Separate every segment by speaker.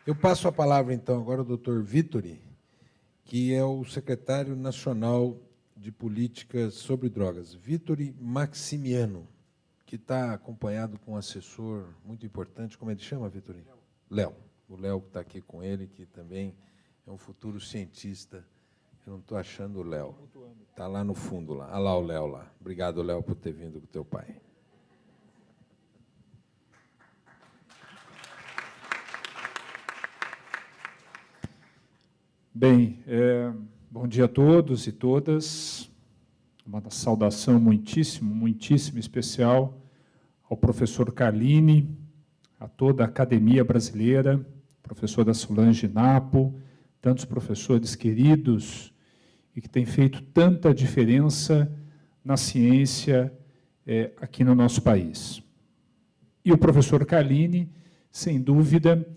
Speaker 1: Eu passo a palavra, então, agora ao doutor Vittori, que é o secretário nacional de políticas sobre drogas, Vittori Maximiano, que está acompanhado com um assessor muito importante. Como ele chama, Vittori? Léo. O Léo que está aqui com ele, que também é um futuro cientista. Eu não estou achando o Léo. Está lá no fundo, lá. Olha lá o Léo lá. Obrigado, Léo, por ter vindo com o teu pai.
Speaker 2: Bem, bom dia a todos e todas. Uma saudação muitíssimo especial ao professor Carlini, a toda a academia brasileira, professora Solange Napo, tantos professores queridos e que têm feito tanta diferença na ciência aqui no nosso país. E o professor Carlini, sem dúvida,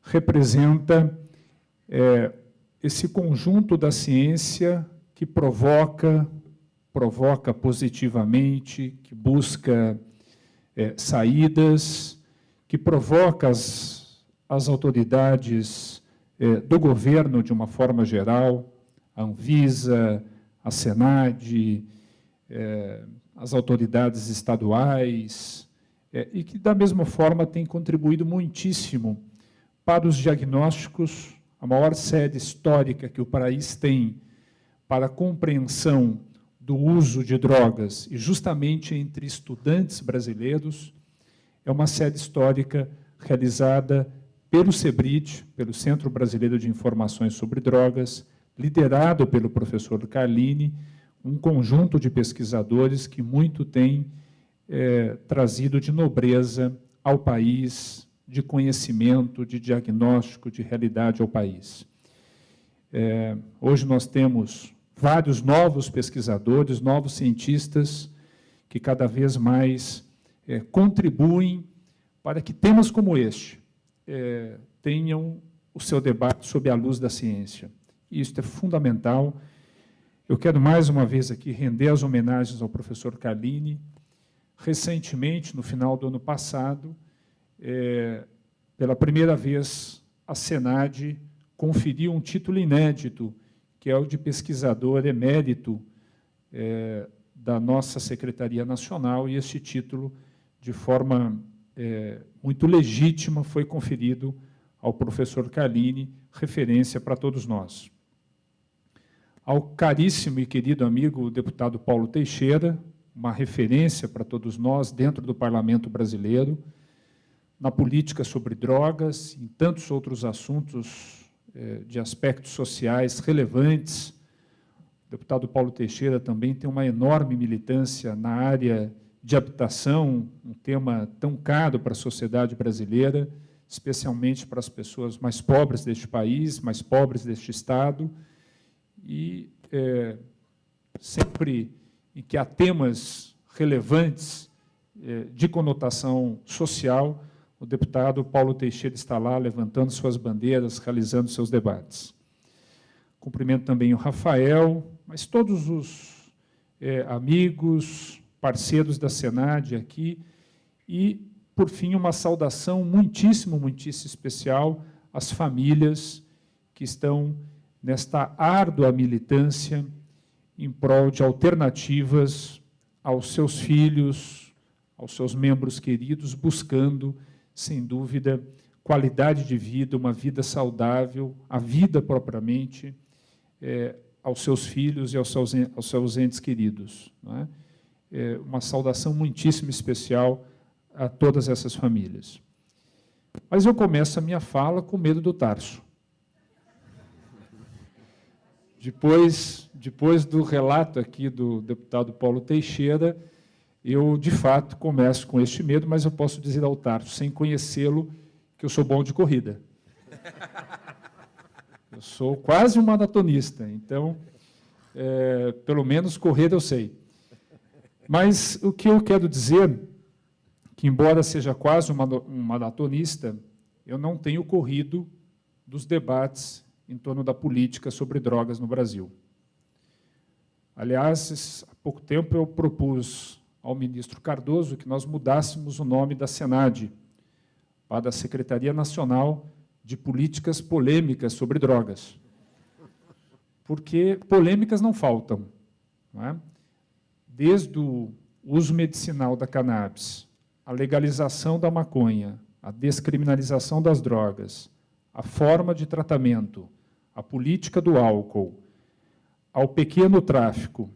Speaker 2: representa esse conjunto da ciência que provoca positivamente, que busca saídas, que provoca as autoridades do governo, de uma forma geral, a Anvisa, a Senad, as autoridades estaduais, e que, da mesma forma, tem contribuído muitíssimo para os diagnósticos. A maior sede histórica que o país tem para a compreensão do uso de drogas, e justamente entre estudantes brasileiros, é uma sede histórica realizada pelo CEBRID, pelo Centro Brasileiro de Informações sobre Drogas, liderado pelo professor Carlini, um conjunto de pesquisadores que muito tem trazido de nobreza ao país, de conhecimento, de diagnóstico, de realidade ao país. Hoje nós temos vários novos pesquisadores, novos cientistas, que cada vez mais contribuem para que temas como este tenham o seu debate sob a luz da ciência. E isso é fundamental. Eu quero, mais uma vez, aqui render as homenagens ao professor Carlini. Recentemente, no final do ano passado, pela primeira vez, a Senad conferiu um título inédito, que é o de pesquisador emérito da nossa Secretaria Nacional, e esse título, de forma muito legítima, foi conferido ao professor Carlini, referência para todos nós. Ao caríssimo e querido amigo, o deputado Paulo Teixeira, uma referência para todos nós dentro do Parlamento brasileiro, na política sobre drogas, em tantos outros assuntos de aspectos sociais relevantes. O deputado Paulo Teixeira também tem uma enorme militância na área de habitação, um tema tão caro para a sociedade brasileira, especialmente para as pessoas mais pobres deste país, mais pobres deste Estado, e sempre em que há temas relevantes de conotação social, o deputado Paulo Teixeira está lá levantando suas bandeiras, realizando seus debates. Cumprimento também o Rafael, mas todos os amigos, parceiros da Senad aqui, e, por fim, uma saudação muitíssimo especial às famílias que estão nesta árdua militância em prol de alternativas aos seus filhos, aos seus membros queridos, buscando, sem dúvida, qualidade de vida, uma vida saudável, a vida propriamente, aos seus filhos e aos seus entes queridos. Não é? Uma saudação muitíssimo especial a todas essas famílias. Mas eu começo a minha fala com medo do Tarso. Depois do relato aqui do deputado Paulo Teixeira, eu, de fato, começo com este medo, mas eu posso dizer ao Tarso, sem conhecê-lo, que eu sou bom de corrida. Eu sou quase um maratonista, então, pelo menos correr eu sei. Mas o que eu quero dizer, que embora seja quase um maratonista, eu não tenho corrido dos debates em torno da política sobre drogas no Brasil. Aliás, há pouco tempo eu propus ao ministro Cardoso que nós mudássemos o nome da Senad para a Secretaria Nacional de políticas polêmicas sobre drogas. Porque polêmicas não faltam. Não é? Desde o uso medicinal da cannabis, a legalização da maconha, a descriminalização das drogas, a forma de tratamento, a política do álcool, ao pequeno tráfico.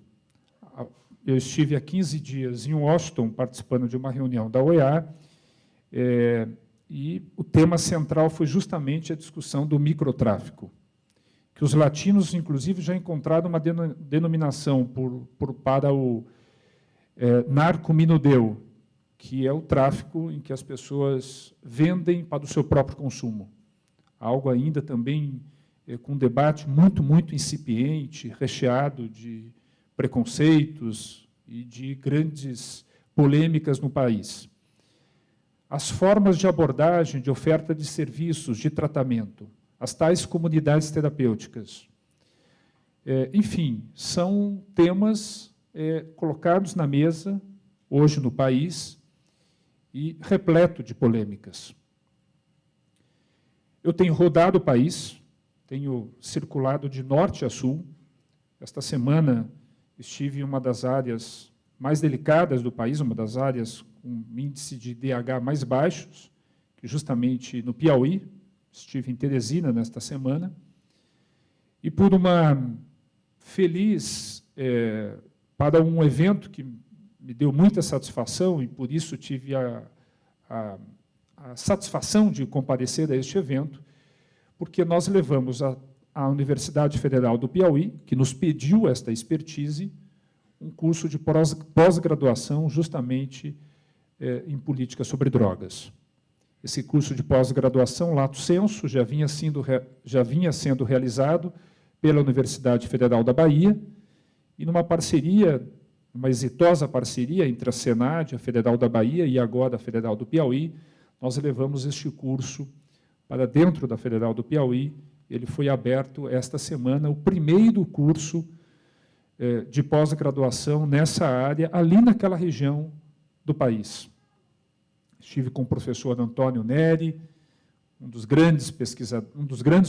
Speaker 2: Eu estive há 15 dias em Washington, participando de uma reunião da OEA, e o tema central foi justamente a discussão do microtráfico, que os latinos, inclusive, já encontraram uma denominação para o narcominudeu, que é o tráfico em que as pessoas vendem para o seu próprio consumo. Algo ainda também com um debate muito incipiente, recheado de preconceitos e de grandes polêmicas no país. As formas de abordagem, de oferta de serviços, de tratamento, as tais comunidades terapêuticas. Enfim, são temas colocados na mesa, hoje no país, e repleto de polêmicas. Eu tenho rodado o país, tenho circulado de norte a sul. Esta semana estive em uma das áreas mais delicadas do país, uma das áreas com índice de DH mais baixos, que justamente no Piauí. Estive em Teresina nesta semana, e por uma feliz, para um evento que me deu muita satisfação, e por isso tive a satisfação de comparecer a este evento, porque nós levamos à Universidade Federal do Piauí, que nos pediu esta expertise, um curso de pós-graduação justamente em política sobre drogas. Esse curso de pós-graduação, lato sensu, já vinha sendo realizado pela Universidade Federal da Bahia, e numa parceria, uma exitosa parceria entre a Senad, a Federal da Bahia, e agora a Federal do Piauí, nós levamos este curso para dentro da Federal do Piauí. Ele foi aberto esta semana, o primeiro curso de pós-graduação nessa área, ali naquela região do país. Estive com o professor Antônio Neri, um dos grandes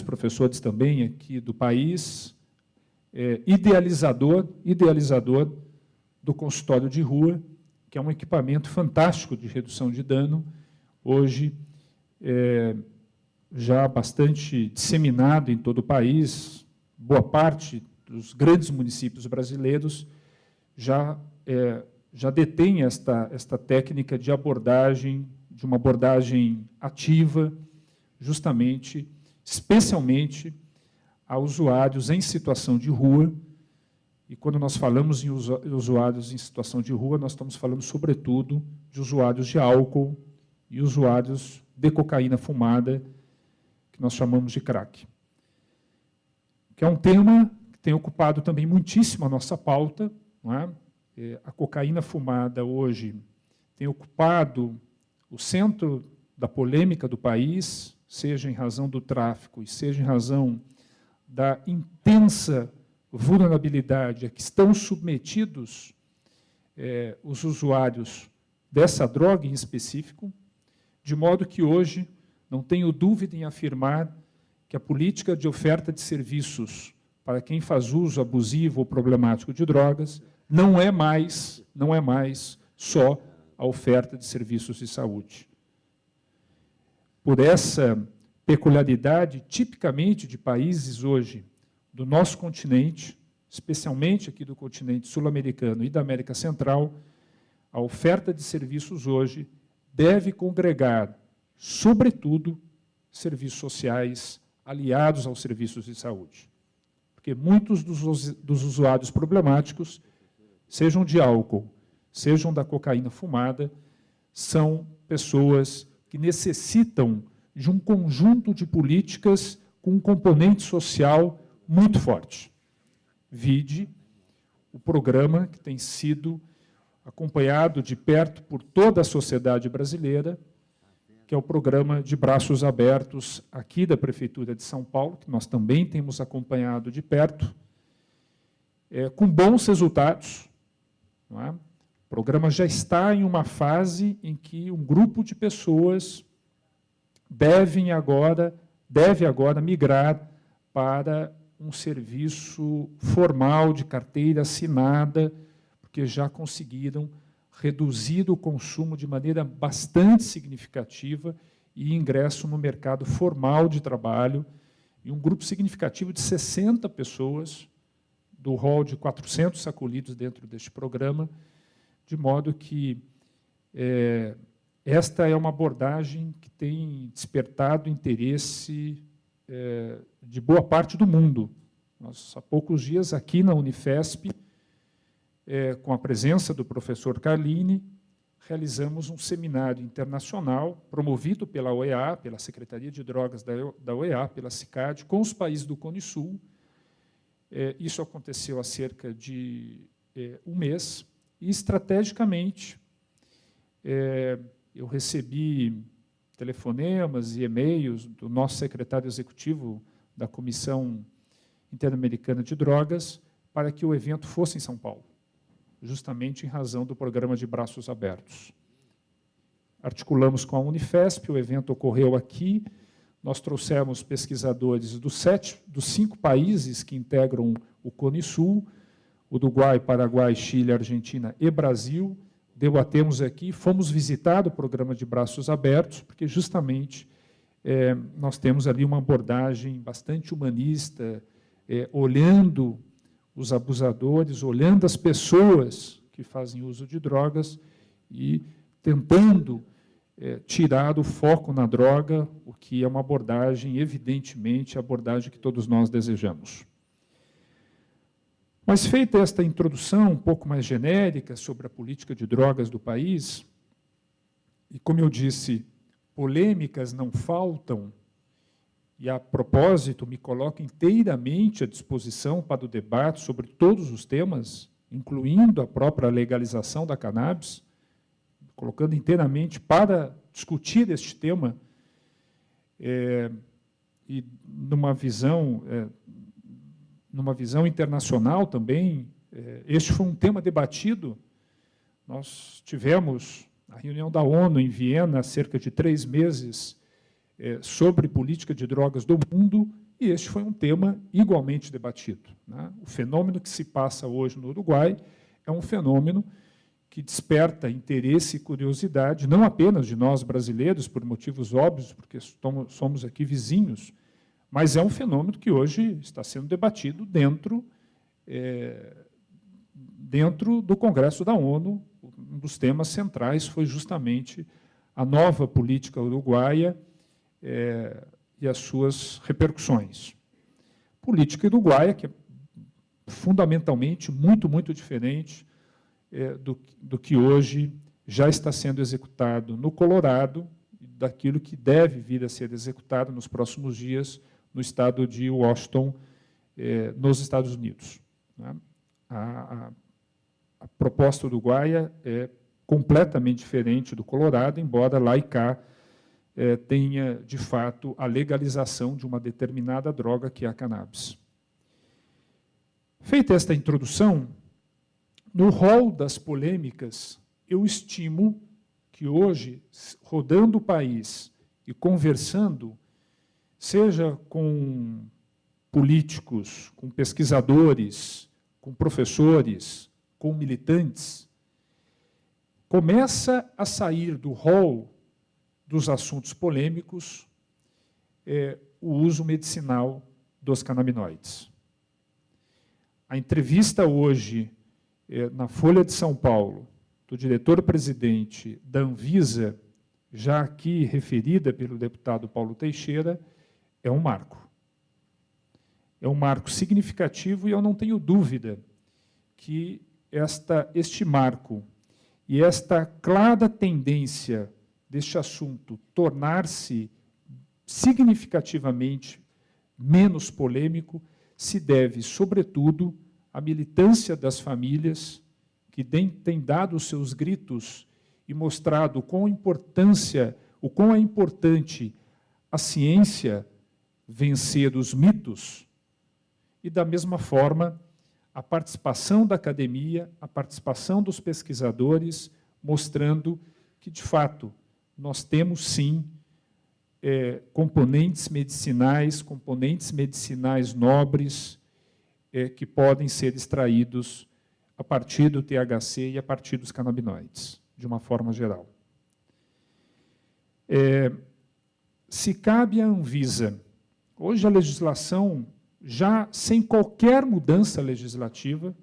Speaker 2: professores também aqui do país, idealizador do consultório de rua, que é um equipamento fantástico de redução de dano, hoje já bastante disseminado em todo o país. Boa parte dos grandes municípios brasileiros já detém esta técnica de abordagem, de uma abordagem ativa, justamente, especialmente a usuários em situação de rua. E quando nós falamos em usuários em situação de rua, nós estamos falando, sobretudo, de usuários de álcool e usuários de cocaína fumada, que nós chamamos de crack. Que é um tema que tem ocupado também muitíssimo a nossa pauta, não é? A cocaína fumada hoje tem ocupado o centro da polêmica do país, seja em razão do tráfico e seja em razão da intensa vulnerabilidade a que estão submetidos os usuários dessa droga em específico, de modo que hoje não tenho dúvida em afirmar que a política de oferta de serviços para quem faz uso abusivo ou problemático de drogas não é mais só a oferta de serviços de saúde. Por essa peculiaridade, tipicamente de países hoje do nosso continente, especialmente aqui do continente sul-americano e da América Central, a oferta de serviços hoje deve congregar, sobretudo, serviços sociais aliados aos serviços de saúde. Porque muitos dos usuários problemáticos, sejam de álcool, sejam da cocaína fumada, são pessoas que necessitam de um conjunto de políticas com um componente social muito forte. Vide o programa que tem sido acompanhado de perto por toda a sociedade brasileira, que é o programa de braços abertos aqui da Prefeitura de São Paulo, que nós também temos acompanhado de perto, com bons resultados. Não é? O programa já está em uma fase em que um grupo de pessoas devem agora deve agora migrar para um serviço formal de carteira assinada, porque já conseguiram reduzir o consumo de maneira bastante significativa e ingresso no mercado formal de trabalho, e um grupo significativo de 60 pessoas, do rol de 400 acolhidos dentro deste programa, de modo que esta é uma abordagem que tem despertado interesse de boa parte do mundo. Nós, há poucos dias, aqui na Unifesp, com a presença do professor Carlini, realizamos um seminário internacional promovido pela OEA, pela Secretaria de Drogas da OEA, pela CICAD, com os países do Cone Sul. Isso aconteceu há cerca de um mês, e, estrategicamente, eu recebi telefonemas e e-mails do nosso secretário executivo da Comissão Interamericana de Drogas para que o evento fosse em São Paulo, justamente em razão do programa de Braços Abertos. Articulamos com a Unifesp, o evento ocorreu aqui, nós trouxemos pesquisadores dos 5 países que integram o Cone Sul, Uruguai, Paraguai, Chile, Argentina e Brasil. Debatemos aqui, fomos visitar o programa de Braços Abertos, porque justamente nós temos ali uma abordagem bastante humanista, olhando os abusadores, olhando as pessoas que fazem uso de drogas e tentando tirar o foco na droga, o que é uma abordagem, evidentemente, a abordagem que todos nós desejamos. Mas, feita esta introdução um pouco mais genérica sobre a política de drogas do país, e, como eu disse, polêmicas não faltam, e, a propósito, me coloco inteiramente à disposição para o debate sobre todos os temas, incluindo a própria legalização da cannabis, colocando inteiramente para discutir este tema, e numa visão internacional também. Este foi um tema debatido. Nós tivemos a reunião da ONU em Viena há cerca de 3 meses sobre política de drogas do mundo, e este foi um tema igualmente debatido, né? O fenômeno que se passa hoje no Uruguai é um fenômeno que desperta interesse e curiosidade, não apenas de nós brasileiros, por motivos óbvios, porque somos aqui vizinhos, mas é um fenômeno que hoje está sendo debatido dentro do Congresso da ONU. Um dos temas centrais foi justamente a nova política uruguaia e as suas repercussões. Política uruguaia que é fundamentalmente muito diferente do que hoje já está sendo executado no Colorado, daquilo que deve vir a ser executado nos próximos dias no estado de Washington, nos Estados Unidos. A proposta uruguaia é completamente diferente do Colorado, embora lá e cá tenha, de fato, a legalização de uma determinada droga, que é a cannabis. Feita esta introdução, no rol das polêmicas, eu estimo que hoje, rodando o país e conversando, seja com políticos, com pesquisadores, com professores, com militantes, começa a sair do rol dos assuntos polêmicos o uso medicinal dos canabinoides. A entrevista hoje, na Folha de São Paulo, do diretor-presidente da Anvisa, já aqui referida pelo deputado Paulo Teixeira, é um marco. É um marco significativo, e eu não tenho dúvida que este marco e esta clara tendência deste assunto tornar-se significativamente menos polêmico se deve, sobretudo, à militância das famílias, que têm dado os seus gritos e mostrado o quão é importante a ciência vencer os mitos, e, da mesma forma, a participação da academia, a participação dos pesquisadores, mostrando que, de fato, nós temos, sim, componentes medicinais nobres, que podem ser extraídos a partir do THC e a partir dos canabinoides, de uma forma geral. Se cabe à Anvisa, hoje a legislação, já sem qualquer mudança legislativa,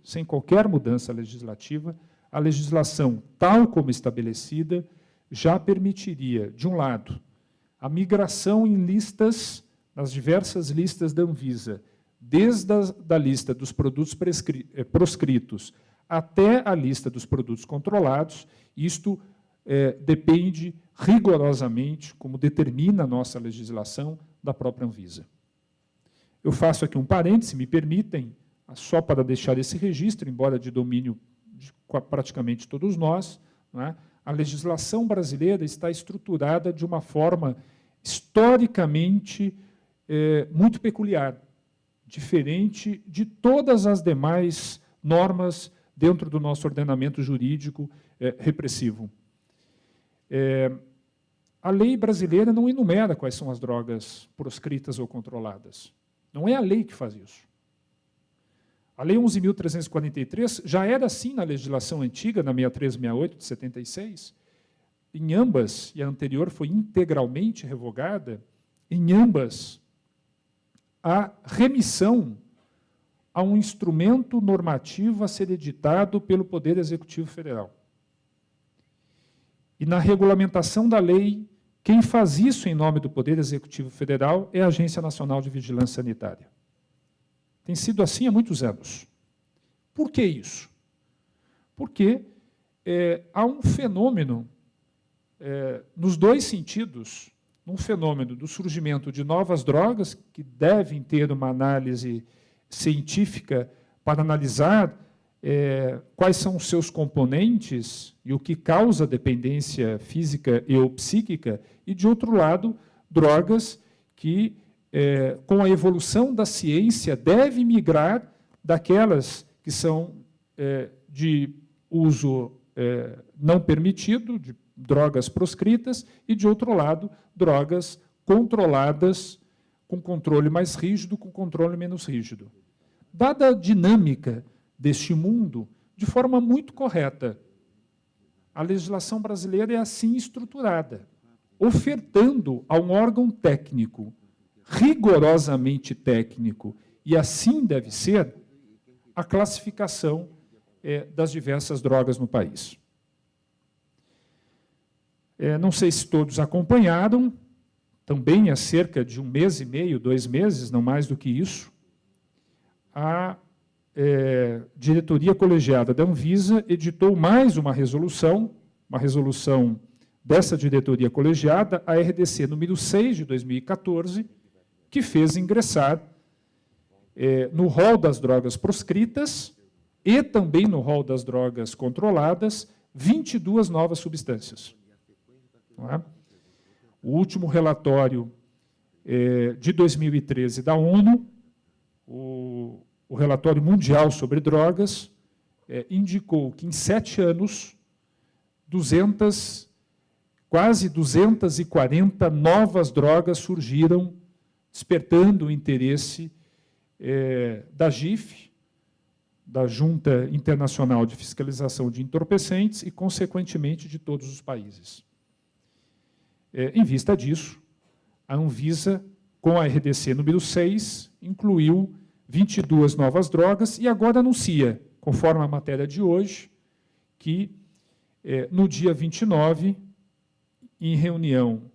Speaker 2: a legislação tal como estabelecida já permitiria, de um lado, a migração em listas, nas diversas listas da Anvisa, desde a lista dos produtos proscritos até a lista dos produtos controlados. Isto depende rigorosamente, como determina a nossa legislação, da própria Anvisa. Eu faço aqui um parêntese, me permitem, só para deixar esse registro, embora de domínio de praticamente todos nós, não é? A legislação brasileira está estruturada de uma forma historicamente muito peculiar, diferente de todas as demais normas dentro do nosso ordenamento jurídico repressivo. A lei brasileira não enumera quais são as drogas proscritas ou controladas. Não é a lei que faz isso. A Lei 11.343 já era assim na legislação antiga, na 6368 de 76. Em ambas, e a anterior foi integralmente revogada, em ambas, a remissão a um instrumento normativo a ser editado pelo Poder Executivo Federal. E na regulamentação da lei, quem faz isso em nome do Poder Executivo Federal é a Agência Nacional de Vigilância Sanitária. Tem sido assim há muitos anos. Por que isso? Porque há um fenômeno, nos dois sentidos, um fenômeno do surgimento de novas drogas, que devem ter uma análise científica para analisar quais são os seus componentes e o que causa dependência física e ou psíquica, e, de outro lado, drogas que, com a evolução da ciência, devem migrar daquelas que são de uso não permitido, de drogas proscritas, e, de outro lado, drogas controladas, com controle mais rígido, com controle menos rígido. Dada a dinâmica deste mundo, de forma muito correta, a legislação brasileira é assim estruturada, ofertando a um órgão técnico, rigorosamente técnico, e assim deve ser, a classificação das diversas drogas no país. Não sei se todos acompanharam, também há cerca de 1 mês e meio, 2 meses, não mais do que isso, a diretoria colegiada da Anvisa editou mais uma resolução dessa diretoria colegiada, a RDC número 6 de 2014, que fez ingressar no rol das drogas proscritas e também no rol das drogas controladas 22 novas substâncias. Não é? O último relatório de 2013 da ONU, o relatório mundial sobre drogas, indicou que em 7 anos, quase 240 novas drogas surgiram, despertando o interesse da GIF, da Junta Internacional de Fiscalização de Entorpecentes, e, consequentemente, de todos os países. Em vista disso, a Anvisa, com a RDC número 6, incluiu 22 novas drogas e agora anuncia, conforme a matéria de hoje, que no dia 29, em reunião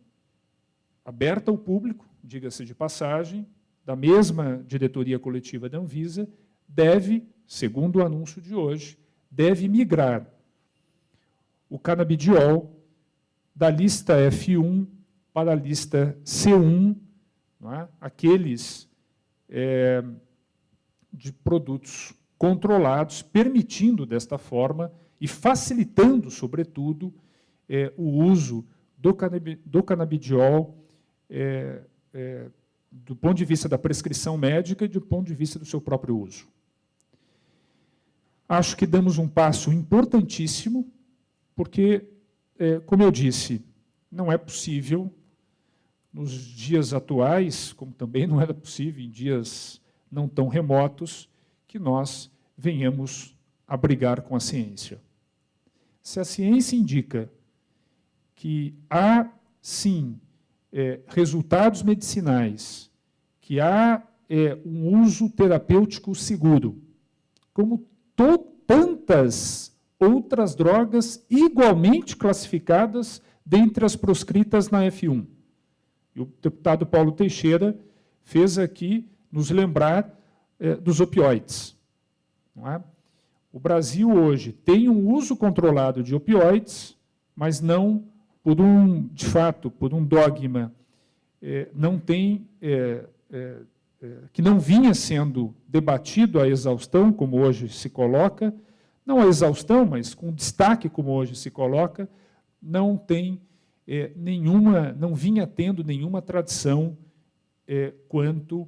Speaker 2: aberta ao público, diga-se de passagem, da mesma diretoria coletiva da Anvisa, deve, segundo o anúncio de hoje, deve migrar o canabidiol da lista F1 para a lista C1, não é? Aqueles de produtos controlados, permitindo, desta forma, e facilitando, sobretudo, o uso do canabidiol do ponto de vista da prescrição médica e do ponto de vista do seu próprio uso. Acho que damos um passo importantíssimo, porque, como eu disse, não é possível nos dias atuais, como também não era possível em dias não tão remotos, que nós venhamos a brigar com a ciência. Se a ciência indica que há, sim, resultados medicinais, que há um uso terapêutico seguro, como tantas outras drogas igualmente classificadas dentre as proscritas na F1. E o deputado Paulo Teixeira fez aqui nos lembrar dos opioides. Não é? O Brasil hoje tem um uso controlado de opioides, mas não de fato, por um dogma, não tem, que não vinha sendo debatido à exaustão, como hoje se coloca, não a exaustão, mas com destaque, como hoje se coloca, não tem não vinha tendo nenhuma tradição quanto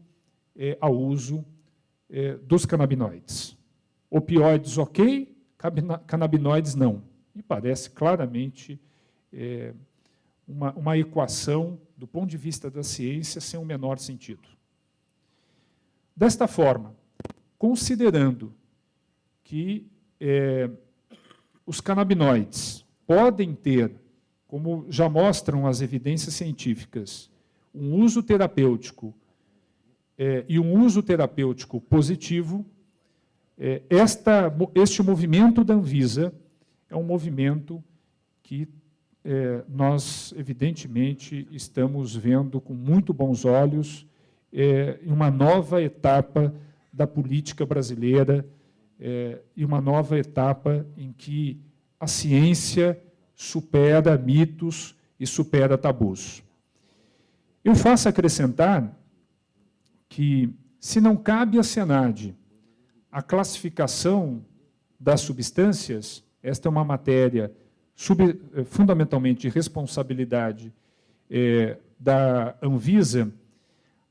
Speaker 2: ao uso dos canabinoides. Opioides, ok, canabinoides, não. E parece claramente uma equação, do ponto de vista da ciência, sem o menor sentido. Desta forma, considerando que os canabinoides podem ter, como já mostram as evidências científicas, um uso terapêutico e um uso terapêutico positivo, este movimento da Anvisa é um movimento que nós, evidentemente, estamos vendo com muito bons olhos em uma nova etapa da política brasileira e uma nova etapa em que a ciência supera mitos e supera tabus. Eu faço acrescentar que, se não cabe à Senad a classificação das substâncias, esta é uma matéria fundamentalmente de responsabilidade da Anvisa,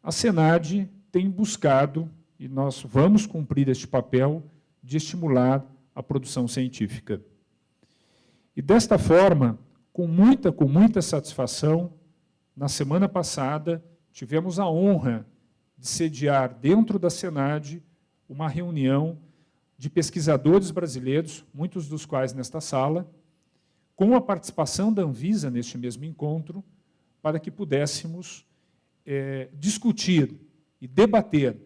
Speaker 2: a Senad tem buscado, e nós vamos cumprir este papel, de estimular a produção científica. E, desta forma, com muita satisfação, na semana passada, tivemos a honra de sediar, dentro da Senad, uma reunião de pesquisadores brasileiros, muitos dos quais nesta sala, com a participação da Anvisa neste mesmo encontro, para que pudéssemos discutir e debater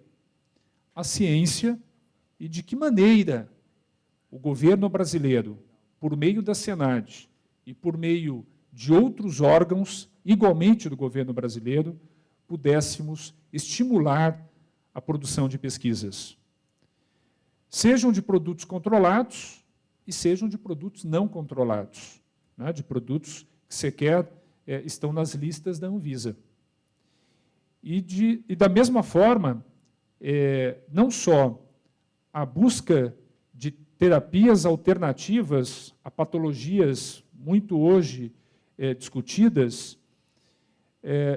Speaker 2: a ciência e de que maneira o governo brasileiro, por meio da Senad e por meio de outros órgãos, igualmente do governo brasileiro, pudéssemos estimular a produção de pesquisas. Sejam de produtos controlados e sejam de produtos não controlados, né, de produtos que sequer estão nas listas da Anvisa. E da mesma forma, não só a busca de terapias alternativas a patologias muito hoje discutidas,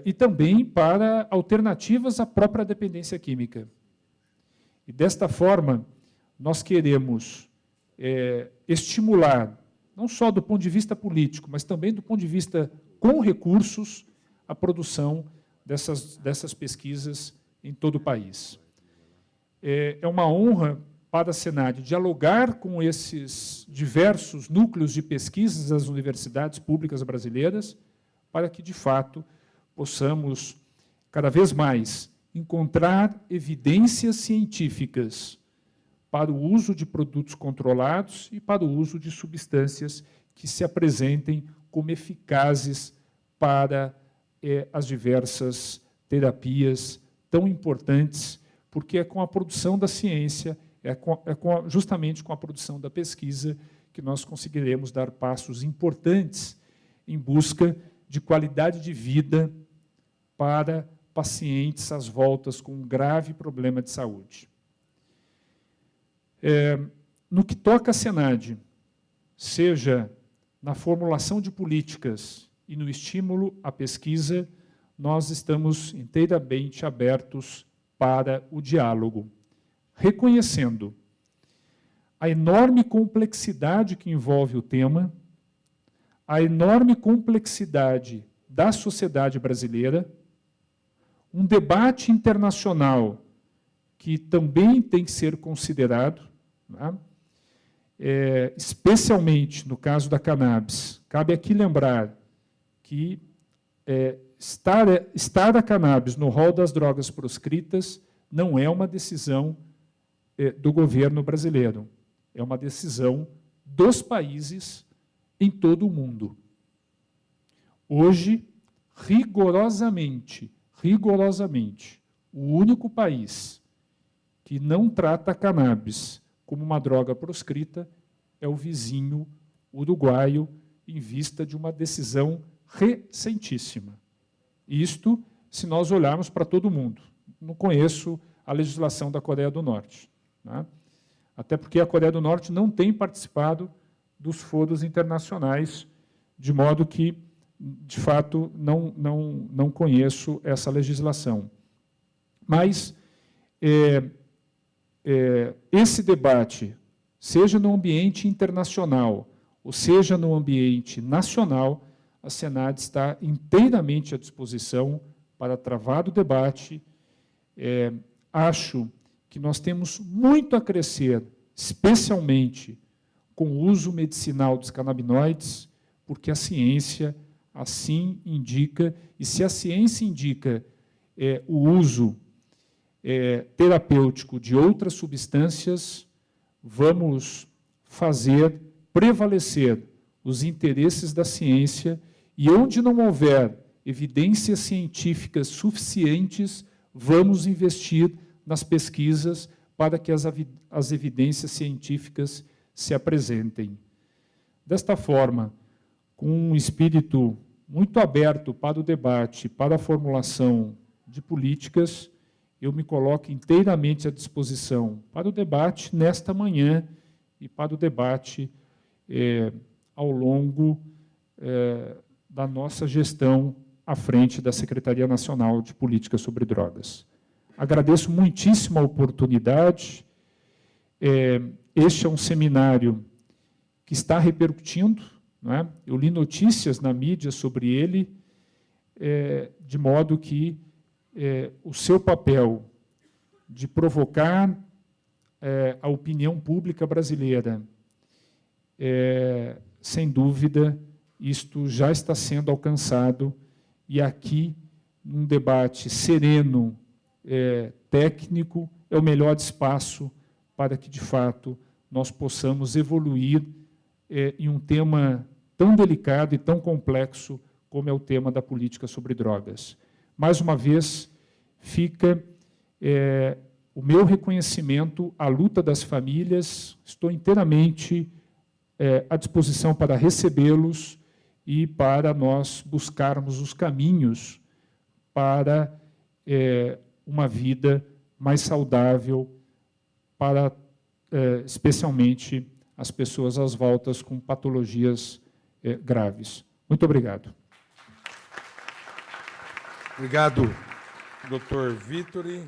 Speaker 2: e também para alternativas à própria dependência química. E, desta forma, nós queremos estimular, não só do ponto de vista político, mas também do ponto de vista com recursos, a produção dessas pesquisas em todo o país. É uma honra para a Senad dialogar com esses diversos núcleos de pesquisas das universidades públicas brasileiras, para que, de fato, possamos, cada vez mais, encontrar evidências científicas para o uso de produtos controlados e para o uso de substâncias que se apresentem como eficazes para as diversas terapias tão importantes, porque é com a produção da ciência, justamente com a produção da pesquisa, que nós conseguiremos dar passos importantes em busca de qualidade de vida para pacientes às voltas com um grave problema de saúde. No que toca à Senad, seja na formulação de políticas e no estímulo à pesquisa, nós estamos inteiramente abertos para o diálogo, reconhecendo a enorme complexidade que envolve o tema, a enorme complexidade da sociedade brasileira, um debate internacional que também tem que ser considerado, né? Especialmente no caso da cannabis. Cabe aqui lembrar que estar a cannabis no rol das drogas proscritas não é uma decisão do governo brasileiro, é uma decisão dos países em todo o mundo. Hoje, rigorosamente, o único país que não trata a cannabis como uma droga proscrita é o vizinho uruguaio, em vista de uma decisão recentíssima. Isto, se nós olharmos para todo mundo. Não conheço a legislação da Coreia do Norte, né? Até porque a Coreia do Norte não tem participado dos foros internacionais, de modo que, de fato, não conheço essa legislação. Mas esse debate, seja no ambiente internacional, ou seja no ambiente nacional, a Senad está inteiramente à disposição para travar o debate. Acho que nós temos muito a crescer, especialmente com o uso medicinal dos canabinoides, porque a ciência assim indica, e se a ciência indica o uso terapêutico de outras substâncias, vamos fazer prevalecer os interesses da ciência, e onde não houver evidências científicas suficientes, vamos investir nas pesquisas para que as evidências científicas se apresentem. Desta forma, com um espírito muito aberto para o debate, para a formulação de políticas, eu me coloco inteiramente à disposição para o debate nesta manhã e para o debate ao longo da nossa gestão à frente da Secretaria Nacional de Política sobre Drogas. Agradeço muitíssimo a oportunidade. Este é um seminário que está repercutindo, não é? Eu li notícias na mídia sobre ele, de modo que o seu papel de provocar a opinião pública brasileira, sem dúvida, isto já está sendo alcançado, e aqui, num debate sereno, técnico, é o melhor espaço para que, de fato, nós possamos evoluir em um tema tão delicado e tão complexo como é o tema da política sobre drogas. Mais uma vez, fica o meu reconhecimento à luta das famílias, estou inteiramente à disposição para recebê-los e para nós buscarmos os caminhos para uma vida mais saudável para, especialmente, as pessoas às voltas com patologias graves. Muito obrigado.
Speaker 1: Obrigado, Dr. Victory.